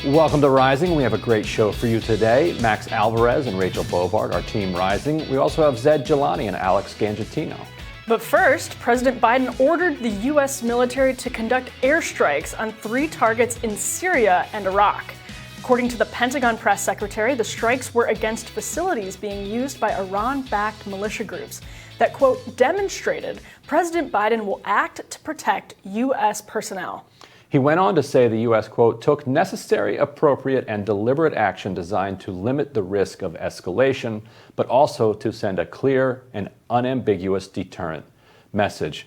Welcome to Rising. We have a great show for you today. Max Alvarez and Rachel Bovard, our team Rising. We also have Zed Jelani and Alex Gangitino. But first, President Biden ordered the U.S. military to conduct airstrikes on 3 targets in Syria and Iraq. According to the Pentagon press secretary, the strikes were against facilities being used by Iran-backed militia groups that, quote, demonstrated President Biden will act to protect U.S. personnel. He went on to say the U.S., quote, took necessary, appropriate, and deliberate action designed to limit the risk of escalation, but also to send a clear and unambiguous deterrent message.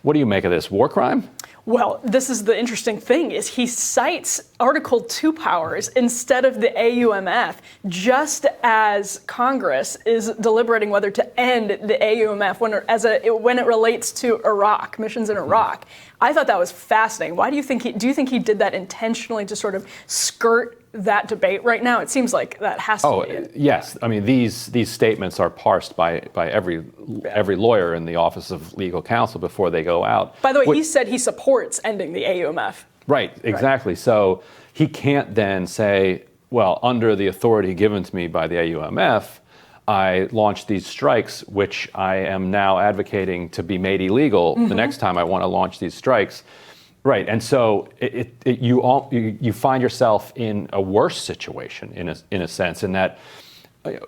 What do you make of this? War crime? Well, this is the interesting thing, is he cites Article 2 powers instead of the AUMF, just as Congress is deliberating whether to end the AUMF when it relates to Iraq, missions in Iraq. I thought that was fascinating. Why do you think he did that intentionally to sort of skirt that debate right now? It seems like that has to be it. Yes. I mean, these statements are parsed by every lawyer in the Office of Legal Counsel before they go out. By the way, he said he supports ending the AUMF. Right, exactly. Right. So he can't then say, well, under the authority given to me by the AUMF, I launched these strikes, which I am now advocating to be made illegal the next time I want to launch these strikes. Right, and so you find yourself in a worse situation in a sense, in that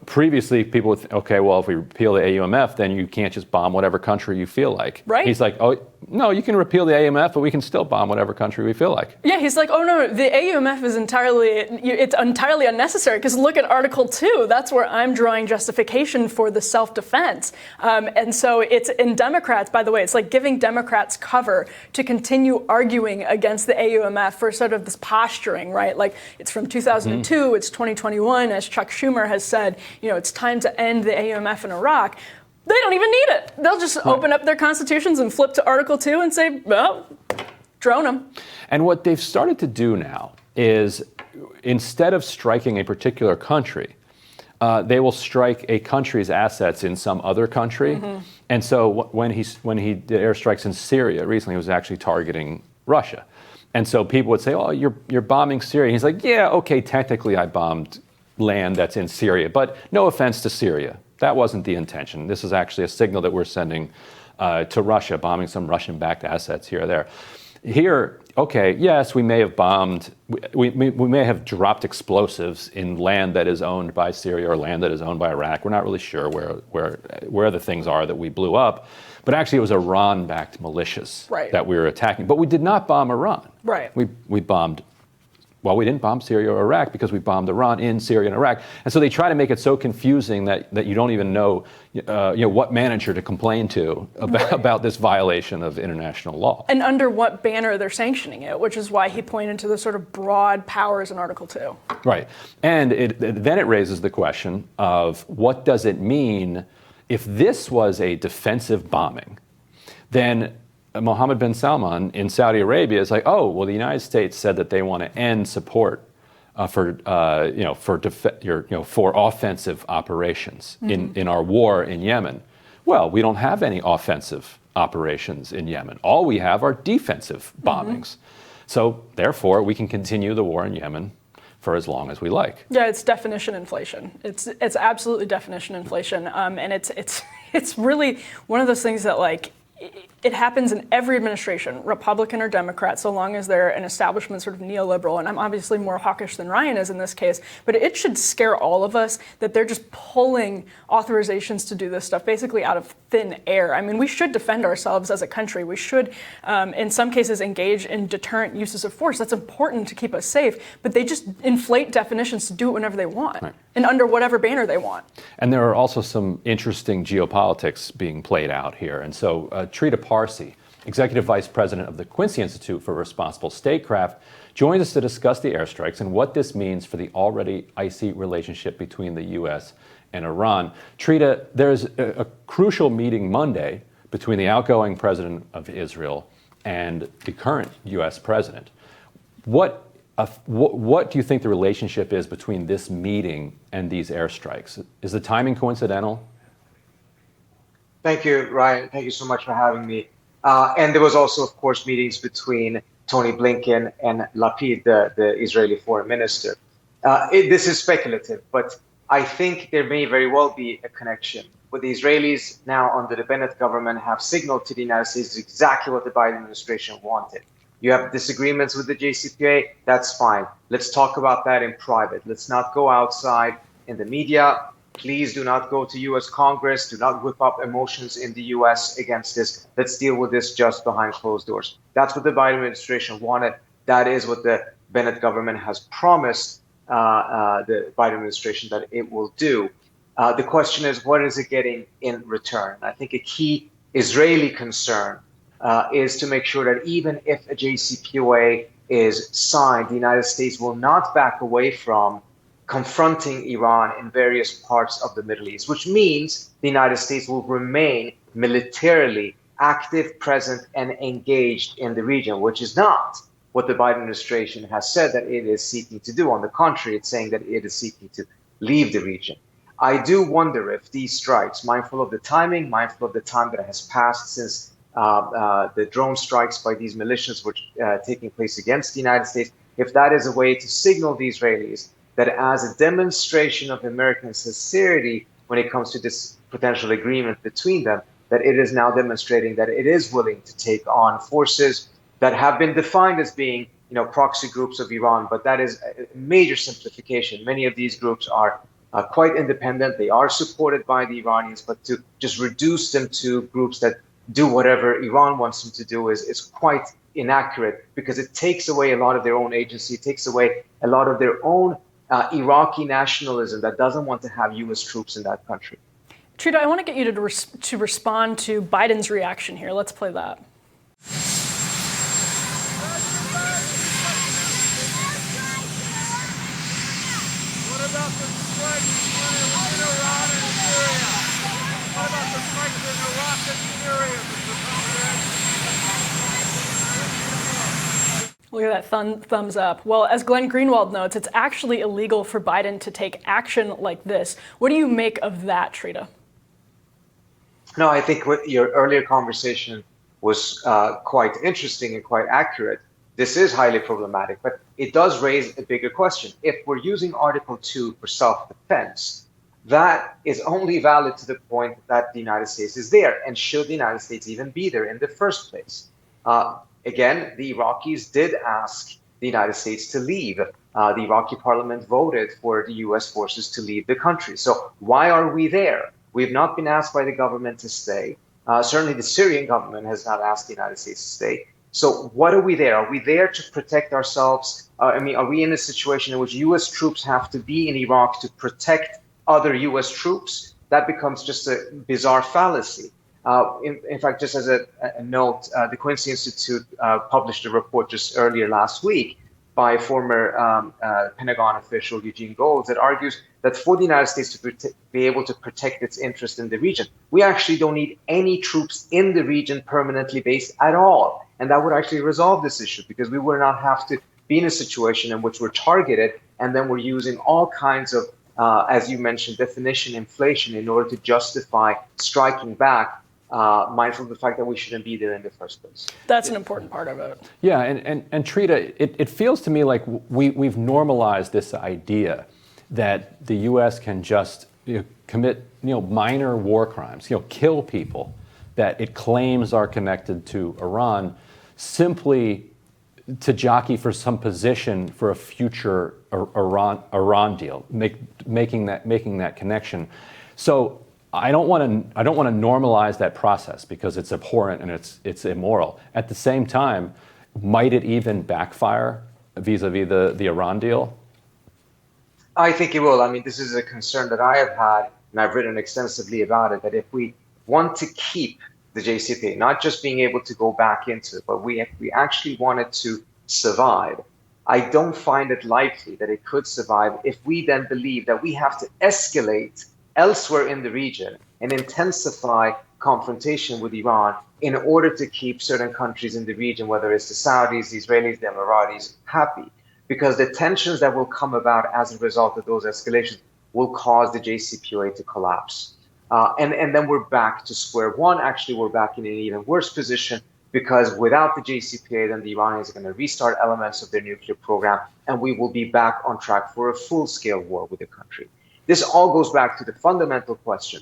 previously people would think, okay, well, if we repeal the AUMF, then you can't just bomb whatever country you feel like. Right. He's like, oh, no, you can repeal the AUMF, but we can still bomb whatever country we feel like. Yeah, he's like, oh, no, the AUMF is entirely unnecessary, because look at Article 2. That's where I'm drawing justification for the self-defense. And so it's in Democrats, by the way, it's like giving Democrats cover to continue arguing against the AUMF for sort of this posturing, right? Like, it's from 2002, it's 2021, as Chuck Schumer has said, it's time to end the AUMF in Iraq. They don't even need it. They'll just open up their constitutions and flip to Article 2 and say, well, drone them. And what they've started to do now is, instead of striking a particular country, they will strike a country's assets in some other country. And so when he did airstrikes in Syria recently, he was actually targeting Russia. And so people would say, oh, you're bombing Syria. He's like, yeah, okay, technically I bombed land that's in Syria, but no offense to Syria. That wasn't the intention. This is actually a signal that we're sending to Russia, bombing some Russian-backed assets here or there. Here, okay, yes, we may have bombed, we may have dropped explosives in land that is owned by Syria or land that is owned by Iraq. We're not really sure where the things are that we blew up. But actually, it was Iran-backed militias that we were attacking. But we did not bomb Iran. Right. We bombed. Well, we didn't bomb Syria or Iraq because we bombed Iran in Syria and Iraq. And so they try to make it so confusing that you don't even know, what manager to complain to about this violation of international law. And under what banner they're sanctioning it, which is why he pointed to the sort of broad powers in Article 2. Right. And then it raises the question of, what does it mean if this was a defensive bombing? Then Mohammed bin Salman in Saudi Arabia is like, oh, well, the United States said that they want to end support for offensive operations in our war in Yemen. Well, we don't have any offensive operations in Yemen. All we have are defensive bombings. So therefore, we can continue the war in Yemen for as long as we like. Yeah, it's definition inflation. It's absolutely definition inflation, and it's really one of those things that, like, it happens in every administration, Republican or Democrat, so long as they're an establishment sort of neoliberal. And I'm obviously more hawkish than Ryan is in this case, but it should scare all of us that they're just pulling authorizations to do this stuff basically out of thin air. I mean, we should defend ourselves as a country. We should, in some cases, engage in deterrent uses of force. That's important to keep us safe, but they just inflate definitions to do it whenever they want and under whatever banner they want. And there are also some interesting geopolitics being played out here. And so Trita Parsi, Executive Vice President of the Quincy Institute for Responsible Statecraft, joins us to discuss the airstrikes and what this means for the already icy relationship between the U.S. and Iran. Trita, there's a crucial meeting Monday between the outgoing president of Israel and the current U.S. president. What do you think the relationship is between this meeting and these airstrikes? Is the timing coincidental? Thank you, Ryan. Thank you so much for having me. And there was also, of course, meetings between Tony Blinken and Lapid, the Israeli foreign minister. This is speculative, but I think there may very well be a connection. What the Israelis now under the Bennett government have signaled to the United States is exactly what the Biden administration wanted. You have disagreements with the JCPOA, that's fine. Let's talk about that in private. Let's not go outside in the media. Please do not go to U.S. Congress. Do not whip up emotions in the U.S. against this. Let's deal with this just behind closed doors. That's what the Biden administration wanted. That is what the Bennett government has promised the Biden administration that it will do. The question is, what is it getting in return? I think a key Israeli concern is to make sure that even if a JCPOA is signed, the United States will not back away from confronting Iran in various parts of the Middle East, which means the United States will remain militarily active, present, and engaged in the region, which is not what the Biden administration has said that it is seeking to do. On the contrary, it's saying that it is seeking to leave the region. I do wonder if these strikes, mindful of the timing, mindful of the time that has passed since the drone strikes by these militias were taking place against the United States, if that is a way to signal the Israelis that as a demonstration of American sincerity when it comes to this potential agreement between them, that it is now demonstrating that it is willing to take on forces that have been defined as being, proxy groups of Iran, but that is a major simplification. Many of these groups are quite independent. They are supported by the Iranians, but to just reduce them to groups that do whatever Iran wants them to do is quite inaccurate, because it takes away a lot of their own agency, it takes away a lot of their own Iraqi nationalism that doesn't want to have U.S. troops in that country. Trita, I want to get you to respond to Biden's reaction here. Let's play that. What about the strikes in Iran and Syria? What about the strikes in Iraq and Syria, Mr. President? Look at that thumbs up. Well, as Glenn Greenwald notes, it's actually illegal for Biden to take action like this. What do you make of that, Trita? No, I think what your earlier conversation was quite interesting and quite accurate. This is highly problematic, but it does raise a bigger question. If we're using Article 2 for self-defense, that is only valid to the point that the United States is there. And should the United States even be there in the first place? Again, the Iraqis did ask the United States to leave. The Iraqi parliament voted for the U.S. forces to leave the country. So why are we there? We have not been asked by the government to stay. Certainly the Syrian government has not asked the United States to stay. So what are we there? Are we there to protect ourselves? Are we in a situation in which U.S. troops have to be in Iraq to protect other U.S. troops? That becomes just a bizarre fallacy. In fact, just as a note, the Quincy Institute published a report just earlier last week by former Pentagon official Eugene Gold that argues that for the United States to be able to protect its interest in the region, we actually don't need any troops in the region permanently based at all. And that would actually resolve this issue, because we would not have to be in a situation in which we're targeted and then we're using all kinds of, as you mentioned, definition inflation in order to justify striking back, mindful of the fact that we shouldn't be there in the first place. That's an important part of it. Yeah, and Trita, it feels to me like we've normalized this idea that the U.S. can just commit minor war crimes, kill people that it claims are connected to Iran, simply to jockey for some position for a future Iran deal, making that connection. So I don't want to normalize that process because it's abhorrent and it's immoral. At the same time, might it even backfire vis-a-vis the Iran deal? I think it will. I mean, this is a concern that I have had, and I've written extensively about it, that if we want to keep the JCPOA, not just being able to go back into it, but we actually want it to survive, I don't find it likely that it could survive if we then believe that we have to escalate elsewhere in the region and intensify confrontation with Iran in order to keep certain countries in the region, whether it's the Saudis, the Israelis, the Emiratis, happy. Because the tensions that will come about as a result of those escalations will cause the JCPOA to collapse. And then we're back to square one. Actually, we're back in an even worse position because without the JCPOA, then the Iranians are going to restart elements of their nuclear program, and we will be back on track for a full-scale war with the country. This all goes back to the fundamental question: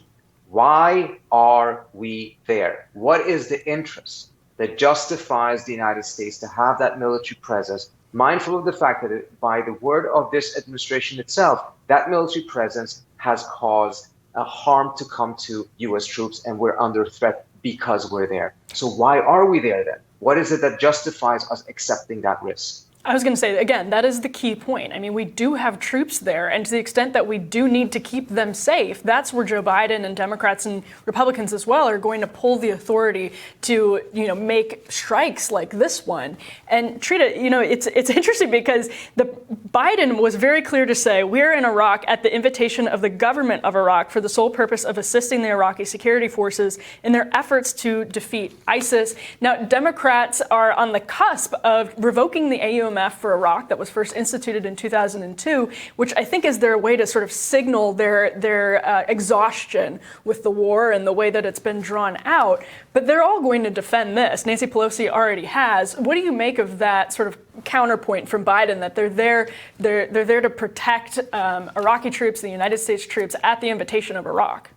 why are we there? What is the interest that justifies the United States to have that military presence, mindful of the fact that by the word of this administration itself, that military presence has caused harm to come to U.S. troops, and we're under threat because we're there. So why are we there then? What is it that justifies us accepting that risk? I was going to say, again, that is the key point. I mean, we do have troops there, and to the extent that we do need to keep them safe, that's where Joe Biden and Democrats and Republicans as well are going to pull the authority to, make strikes like this one. And Trita, it's interesting because Biden was very clear to say, we're in Iraq at the invitation of the government of Iraq for the sole purpose of assisting the Iraqi security forces in their efforts to defeat ISIS. Now, Democrats are on the cusp of revoking the AUMF for Iraq that was first instituted in 2002, which I think is their way to sort of signal their exhaustion with the war and the way that it's been drawn out. But they're all going to defend this. Nancy Pelosi already has. What do you make of that sort of counterpoint from Biden that they're there to protect Iraqi troops, the United States troops, at the invitation of Iraq?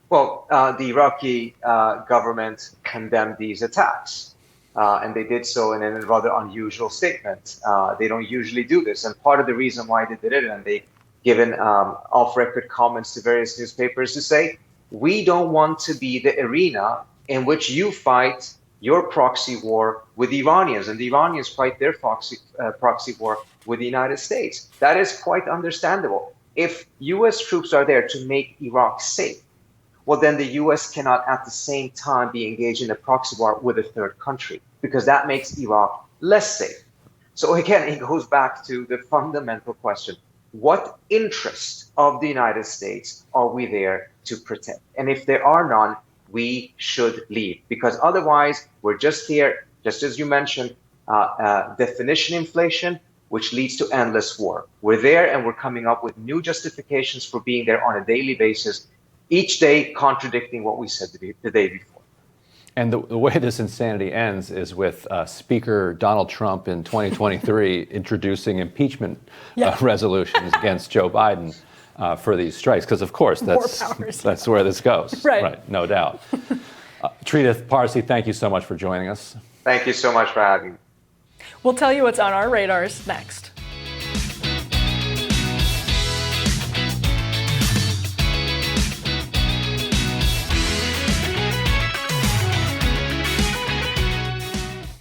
Well, the Iraqi government condemned these attacks. And they did so in a rather unusual statement. They don't usually do this. And part of the reason why they did it, and they've given off-record comments to various newspapers to say, we don't want to be the arena in which you fight your proxy war with the Iranians, and the Iranians fight their proxy war with the United States. That is quite understandable. If U.S. troops are there to make Iraq safe, well, then the U.S. cannot at the same time be engaged in a proxy war with a third country, because that makes Iraq less safe. So again, it goes back to the fundamental question: what interest of the United States are we there to protect? And if there are none, we should leave, because otherwise we're just here, just as you mentioned, definition inflation, which leads to endless war. We're there and we're coming up with new justifications for being there on a daily basis, each day contradicting what we said the day before. And the way this insanity ends is with Speaker Donald Trump in 2023 introducing impeachment resolutions against Joe Biden for these strikes. Because, of course, that's where this goes. Right, no doubt. Trita Parsi, thank you so much for joining us. Thank you so much for having me. We'll tell you what's on our radars next.